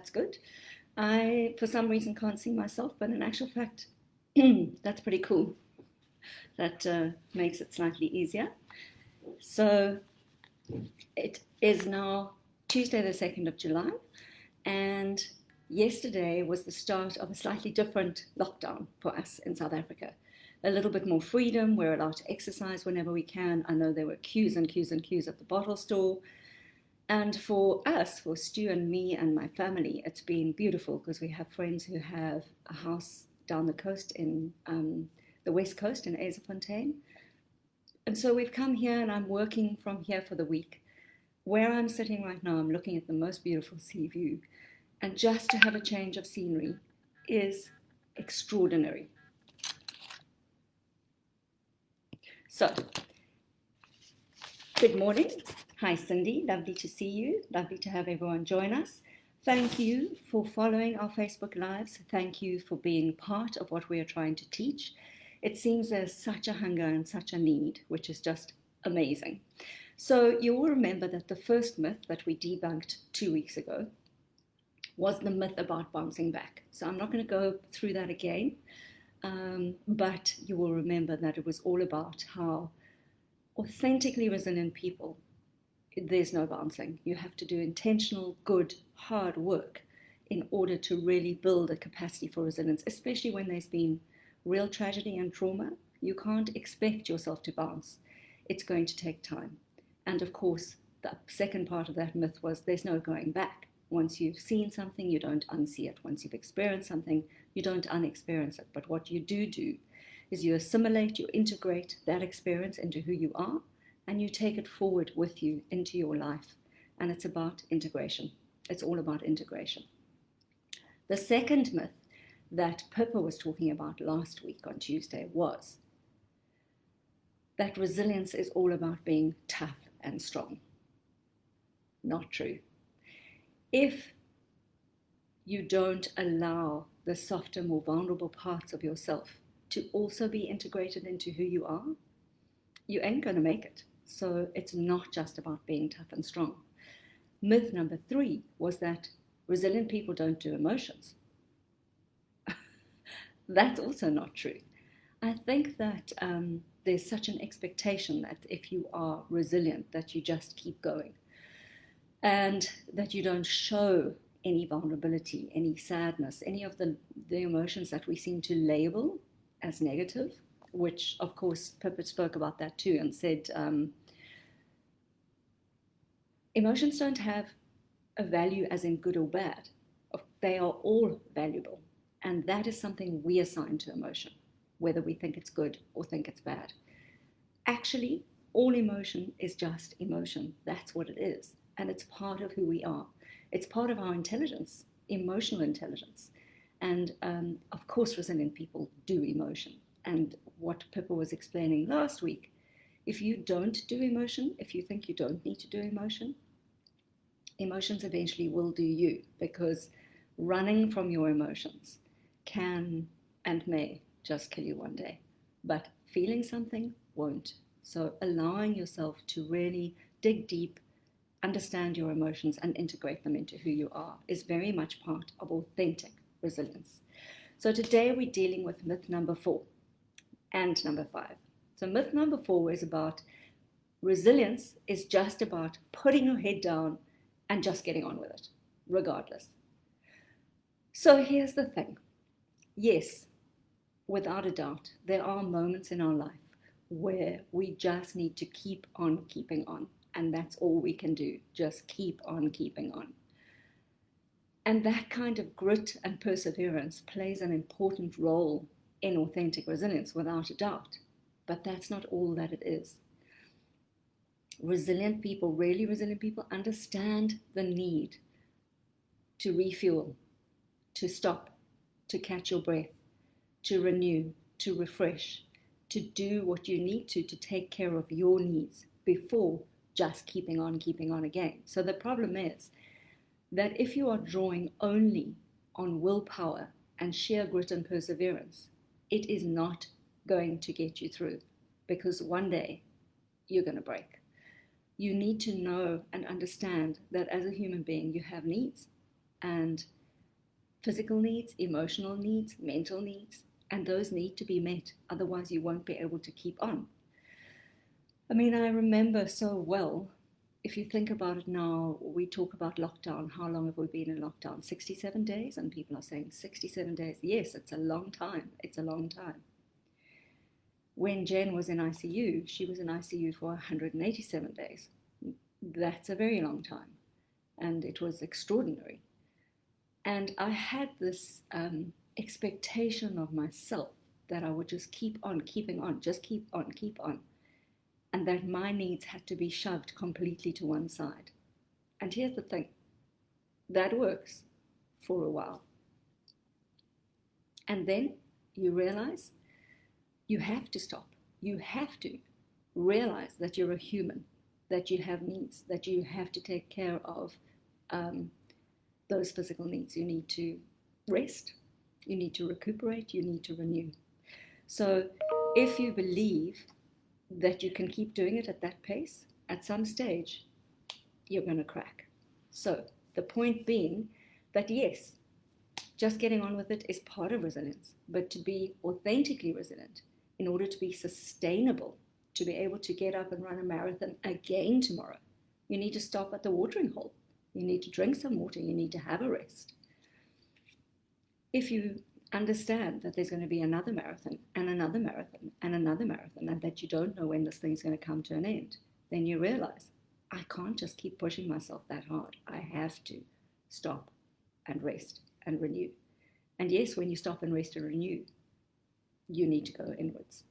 that's good. I, for some reason, can't see myself, but in actual fact, that's pretty cool. That makes it slightly easier. So it is now Tuesday, the 2nd of July, and yesterday was the start of a slightly different lockdown for us in South Africa. A little bit more freedom. We're allowed to exercise whenever we can. I know there were queues and queues and queues at the bottle store. And for us, for Stu and me and my family, it's been beautiful because we have friends who have a house down the coast in the west coast in Azefontein. And so we've come here and I'm working from here for the week. Where I'm sitting right now, I'm looking at the most beautiful sea view. And just to have a change of scenery is extraordinary. So, good morning. Hi, Cindy. Lovely to see you. Lovely to have everyone join us. Thank you for following our Facebook Lives. Thank you for being part of what we are trying to teach. It seems there's such a hunger and such a need, which is just amazing. So you will remember that the first myth that we debunked 2 weeks ago was the myth about bouncing back. So I'm not going to go through that again, but you will remember that it was all about how authentically resilient people, there's no bouncing. You have to do intentional, good, hard work in order to really build a capacity for resilience, especially when there's been real tragedy and trauma. You can't expect yourself to bounce. It's going to take time. And of course, the second part of that myth was there's no going back. Once you've seen something, you don't unsee it. Once you've experienced something, you don't unexperience it. But what you do is you assimilate, you integrate that experience into who you are, and you take it forward with you into your life. And it's about integration. It's all about integration. The second myth that Pippa was talking about last week on Tuesday was that resilience is all about being tough and strong. Not true. If you don't allow the softer, more vulnerable parts of yourself to also be integrated into who you are, you ain't going to make it. So it's not just about being tough and strong. Myth number 3 was that resilient people don't do emotions. That's also not true. I think that there's such an expectation that if you are resilient, that you just keep going and that you don't show any vulnerability, any sadness, any of the emotions that we seem to label as negative, which of course Pippa spoke about that too and said emotions don't have a value as in good or bad. They are all valuable. And that is something we assign to emotion, whether we think it's good or think it's bad. Actually, all emotion is just emotion. That's what it is. And it's part of who we are. It's part of our intelligence, emotional intelligence. And of course, resilient people do emotion. And what Pippa was explaining last week, if you don't do emotion, if you think you don't need to do emotion, emotions eventually will do you, because running from your emotions can and may just kill you one day. But feeling something won't. So allowing yourself to really dig deep, understand your emotions and integrate them into who you are is very much part of authentic resilience. So today we're dealing with myth number 4 and number 5. So myth number 4 is about resilience is just about putting your head down and just getting on with it, regardless. So here's the thing. Yes, without a doubt, there are moments in our life where we just need to keep on keeping on. And that's all we can do, just keep on keeping on. And that kind of grit and perseverance plays an important role in authentic resilience, without a doubt. But that's not all that it is. Resilient people, really resilient people, understand the need to refuel, to stop, to catch your breath, to renew, to refresh, to do what you need to take care of your needs before just keeping on again. So the problem is that if you are drawing only on willpower and sheer grit and perseverance, it is not going to get you through, because one day you're going to break. You need to know and understand that as a human being, you have needs. and physical needs, emotional needs, mental needs, and those need to be met. Otherwise, you won't be able to keep on. I mean, I remember so well, if you think about it now, we talk about lockdown. How long have we been in lockdown? 67 days? And people are saying 67 days. Yes, it's a long time. It's a long time. When Jen was in ICU, she was in ICU for 187 days. That's a very long time. And it was extraordinary. And I had this expectation of myself that I would just keep on keeping on, just keep on. And that my needs had to be shoved completely to one side. And here's the thing, that works for a while. And then you realize you have to stop. You have to realize that you're a human, that you have needs, that you have to take care of those physical needs. You need to rest, you need to recuperate, you need to renew. So if you believe that you can keep doing it at that pace, at some stage, you're going to crack. So the point being that yes, just getting on with it is part of resilience, but to be authentically resilient, in order to be sustainable, to be able to get up and run a marathon again tomorrow, you need to stop at the watering hole. You need to drink some water. You need to have a rest. If you understand that there's going to be another marathon and another marathon and another marathon, and that you don't know when this thing's going to come to an end, then you realize, I can't just keep pushing myself that hard. I have to stop and rest and renew. And yes, when you stop and rest and renew, you need to go inwards.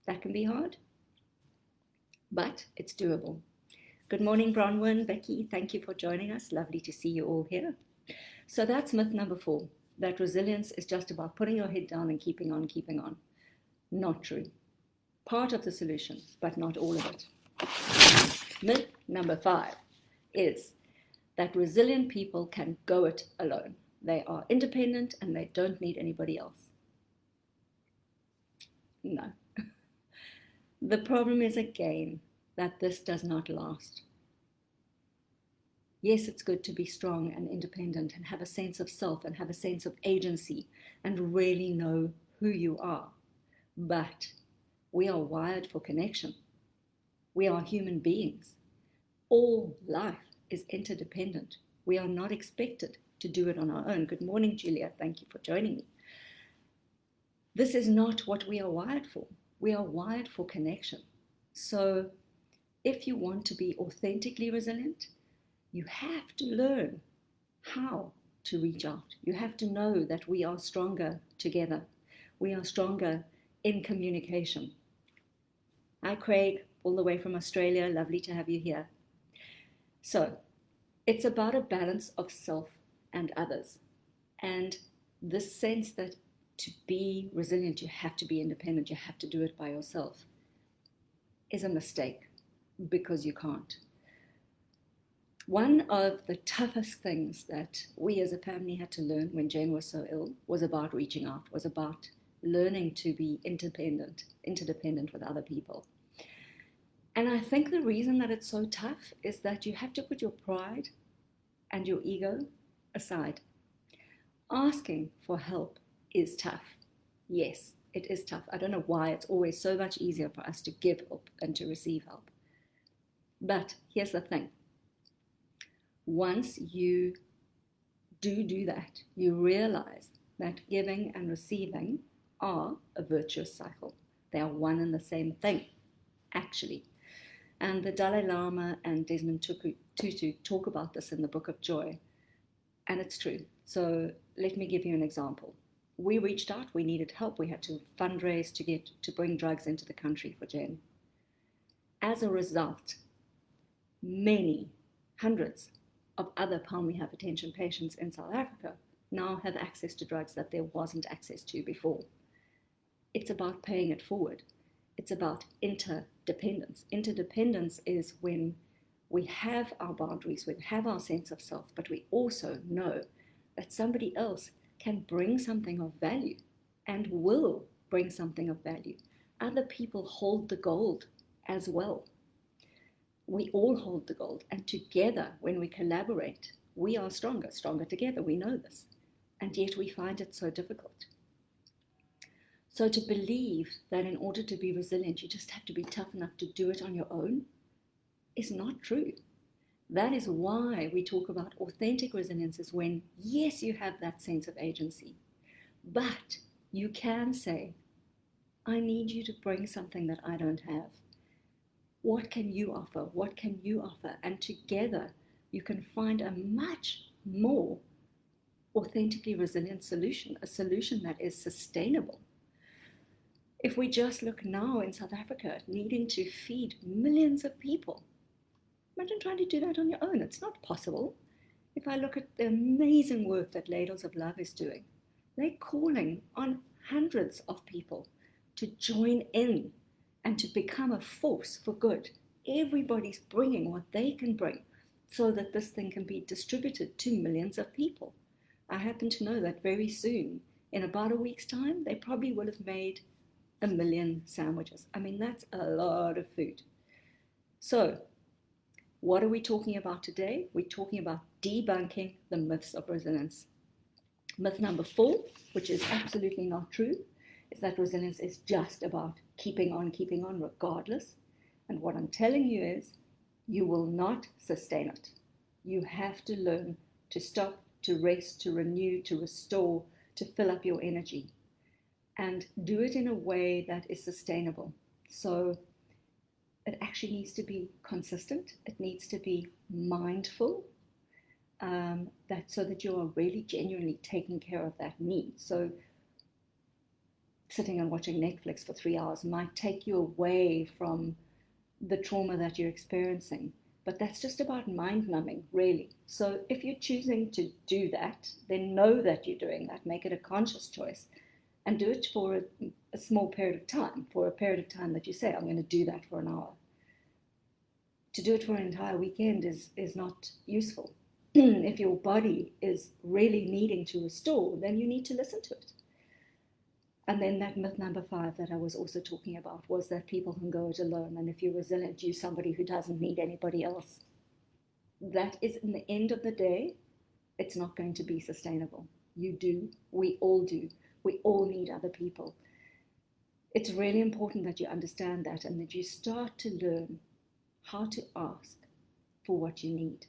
That can be hard, but it's doable. Good morning, Bronwyn, Becky, thank you for joining us. Lovely to see you all here. So that's myth number 4, that resilience is just about putting your head down and keeping on, keeping on. Not true. Part of the solution, but not all of it. Myth number 5 is that resilient people can go it alone. They are independent and they don't need anybody else. No. The problem is, again, that this does not last. Yes, it's good to be strong and independent and have a sense of self and have a sense of agency and really know who you are. But we are wired for connection. We are human beings. All life is interdependent. We are not expected to do it on our own. Good morning, Julia. Thank you for joining me. This is not what we are wired for. We are wired for connection. So if you want to be authentically resilient, you have to learn how to reach out. You have to know that we are stronger together. We are stronger in communication. Hi, Craig, all the way from Australia. Lovely to have you here. So it's about a balance of self and others. And this sense that to be resilient, you have to be independent, you have to do it by yourself, is a mistake, because you can't. One of the toughest things that we as a family had to learn when Jane was so ill was about reaching out, was about learning to be interdependent with other people. And I think the reason that it's so tough is that you have to put your pride and your ego aside. Asking for help is tough. Yes, it is tough. I don't know why it's always so much easier for us to give help than to receive help. But here's the thing. Once you do that, you realize that giving and receiving are a virtuous cycle. They are one and the same thing, actually. And the Dalai Lama and Desmond Tutu talk about this in the Book of Joy. And it's true. So let me give you an example. We reached out, we needed help. We had to fundraise to bring drugs into the country for Jen. As a result, many, hundreds of other pulmonary hypertension patients in South Africa now have access to drugs that there wasn't access to before. It's about paying it forward. It's about interdependence. Interdependence is when we have our boundaries, we have our sense of self, but we also know that somebody else can bring something of value and will bring something of value. Other people hold the gold as well. We all hold the gold, and together, when we collaborate, We are stronger, stronger together. We know this. And yet we find it so difficult. So to believe that in order to be resilient, you just have to be tough enough to do it on your own is not true. That is why we talk about authentic resilience, is when, yes, you have that sense of agency, but you can say, I need you to bring something that I don't have. What can you offer? What can you offer? And together you can find a much more authentically resilient solution, a solution that is sustainable. If we just look now in South Africa, needing to feed millions of people, imagine trying to do that on your own. It's not possible. If I look at the amazing work that Ladles of Love is doing, they're calling on hundreds of people to join in and to become a force for good. Everybody's bringing what they can bring so that this thing can be distributed to millions of people. I happen to know that very soon, in about a week's time, they probably will have made 1 million sandwiches. I mean, that's a lot of food. So, what are we talking about today? We're talking about debunking the myths of resilience. Myth number 4, which is absolutely not true, is that resilience is just about keeping on regardless. And what I'm telling you is, you will not sustain it. You have to learn to stop, to rest, to renew, to restore, to fill up your energy. And do it in a way that is sustainable. So it actually needs to be consistent. It needs to be mindful, so that you are really genuinely taking care of that need. So sitting and watching Netflix for 3 hours might take you away from the trauma that you're experiencing. But that's just about mind numbing, really. So if you're choosing to do that, then know that you're doing that. Make it a conscious choice. And do it for a small period of time, for a period of time that you say, I'm going to do that for an hour. To do it for an entire weekend is not useful. If your body is really needing to restore, then you need to listen to it. And then that myth number 5 that I was also talking about was that people can go it alone. And if you're resilient, you're somebody who doesn't need anybody else. That is, in the end of the day, it's not going to be sustainable. You do. We all do. We all need other people. It's really important that you understand that and that you start to learn how to ask for what you need.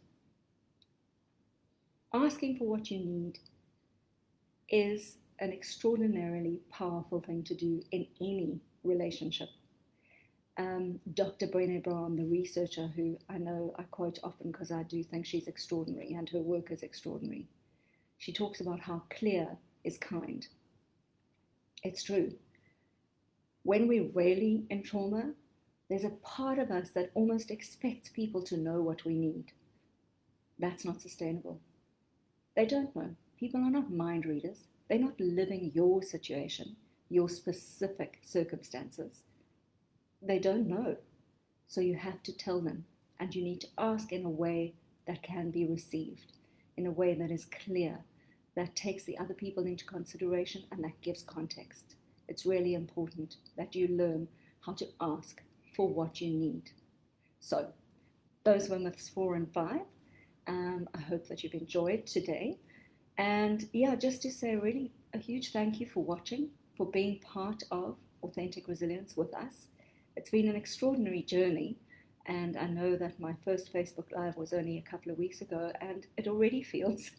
Asking for what you need is an extraordinarily powerful thing to do in any relationship. Dr. Brené Brown, the researcher who I know I quote often because I do think she's extraordinary and her work is extraordinary, she talks about how clear is kind. It's true. When we're really in trauma, there's a part of us that almost expects people to know what we need. That's not sustainable. They don't know. People are not mind readers. They're not living your situation, your specific circumstances. They don't know. So you have to tell them, and you need to ask in a way that can be received, in a way that is clear, that takes the other people into consideration and that gives context. It's really important that you learn how to ask for what you need. So those were myths 4 and 5. I hope that you've enjoyed today. And yeah, just to say really a huge thank you for watching, for being part of Authentic Resilience with us. It's been an extraordinary journey. And I know that my first Facebook Live was only a couple of weeks ago, and it already feels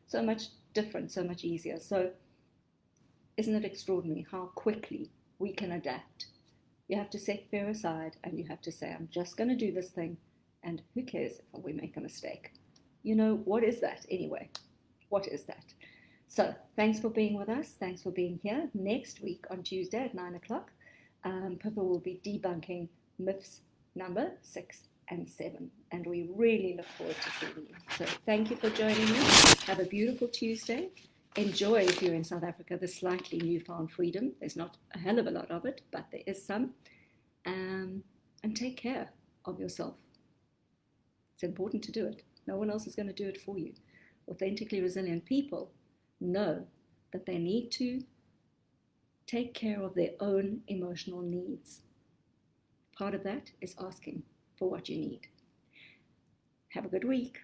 so much different, so much easier. So isn't it extraordinary how quickly we can adapt? You have to set fear aside and you have to say, I'm just going to do this thing, and who cares if we make a mistake? You know, what is that anyway? What is that? So thanks for being with us. Thanks for being here. Next week on Tuesday at 9 o'clock, Pippa will be debunking myths number 6 and 7. And we really look forward to seeing you. So thank you for joining us. Have a beautiful Tuesday. Enjoy, if you're in South Africa, the slightly newfound freedom. There's not a hell of a lot of it, but there is some. And take care of yourself. It's important to do it. No one else is going to do it for you. Authentically resilient people know that they need to take care of their own emotional needs. Part of that is asking for what you need. Have a good week.